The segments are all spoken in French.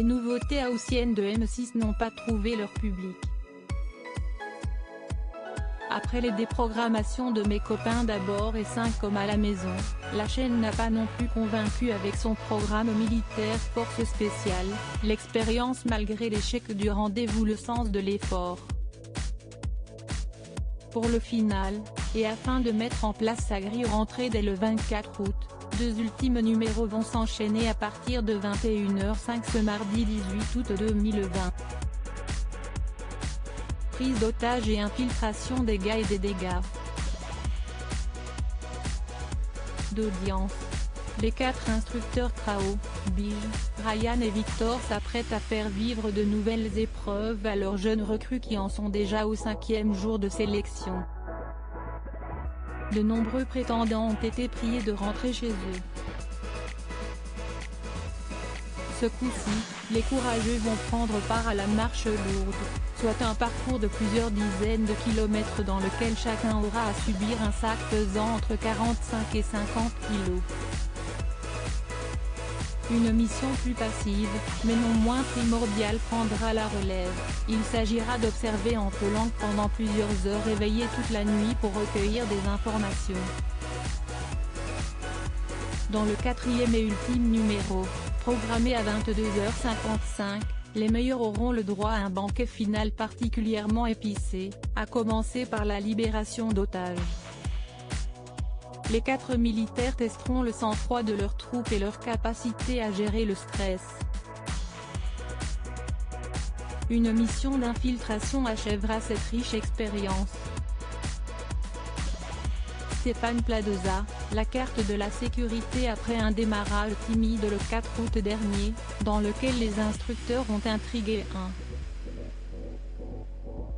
les nouveautés haussiennes de M6 n'ont pas trouvé leur public. Après les déprogrammations de Mes copains d'abord et 5 hommes à la maison, la chaîne n'a pas non plus convaincu avec son programme militaire Force spéciale, l'expérience malgré l'échec du rendez-vous Le sens de l'effort. Pour le final, et afin de mettre en place sa grille rentrée dès le 24 août, 2 ultimes numéros vont s'enchaîner à partir de 21h05 ce mardi 18 août 2020. Prise d'otages et infiltration des gars et des dégâts d'audience. Les 4 instructeurs Krao, Bige, Ryan et Victor s'apprêtent à faire vivre de nouvelles épreuves à leurs jeunes recrues qui en sont déjà au 5e jour de sélection. De nombreux prétendants ont été priés de rentrer chez eux. Ce coup-ci, les courageux vont prendre part à la marche lourde, soit un parcours de plusieurs dizaines de kilomètres dans lequel chacun aura à subir un sac pesant entre 45 et 50 kilos. Une mission plus passive, mais non moins primordiale prendra la relève. Il s'agira d'observer en peu langue pendant plusieurs heures et veiller toute la nuit pour recueillir des informations. Dans le 4e et ultime numéro, programmé à 22h55, les meilleurs auront le droit à un banquet final particulièrement épicé, à commencer par la libération d'otages. Les 4 militaires testeront le sang-froid de leurs troupes et leur capacité à gérer le stress. Une mission d'infiltration achèvera cette riche expérience. Stéphane Pladoza, la carte de la sécurité après un démarrage timide le 4 août dernier, dans lequel les instructeurs ont intrigué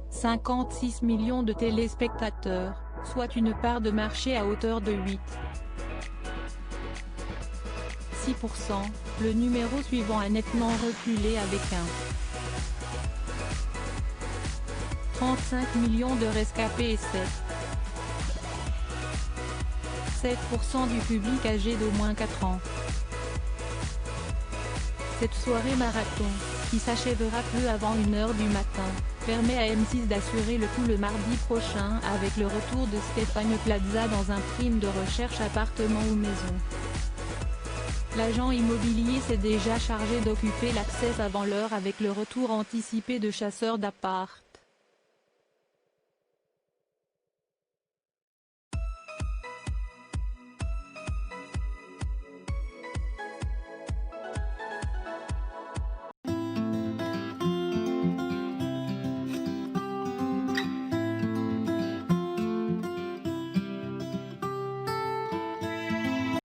56 millions de téléspectateurs, soit une part de marché à hauteur de 8,6%, le numéro suivant a nettement reculé avec 35 millions de rescapés et 7% du public âgé d'au moins 4 ans. Cette soirée marathon, qui s'achèvera peu avant 1h du matin, permet à M6 d'assurer le coup le mardi prochain avec le retour de Stéphane Plaza dans un film de recherche appartement ou maison. L'agent immobilier s'est déjà chargé d'occuper l'accès avant l'heure avec le retour anticipé de chasseurs d'appart.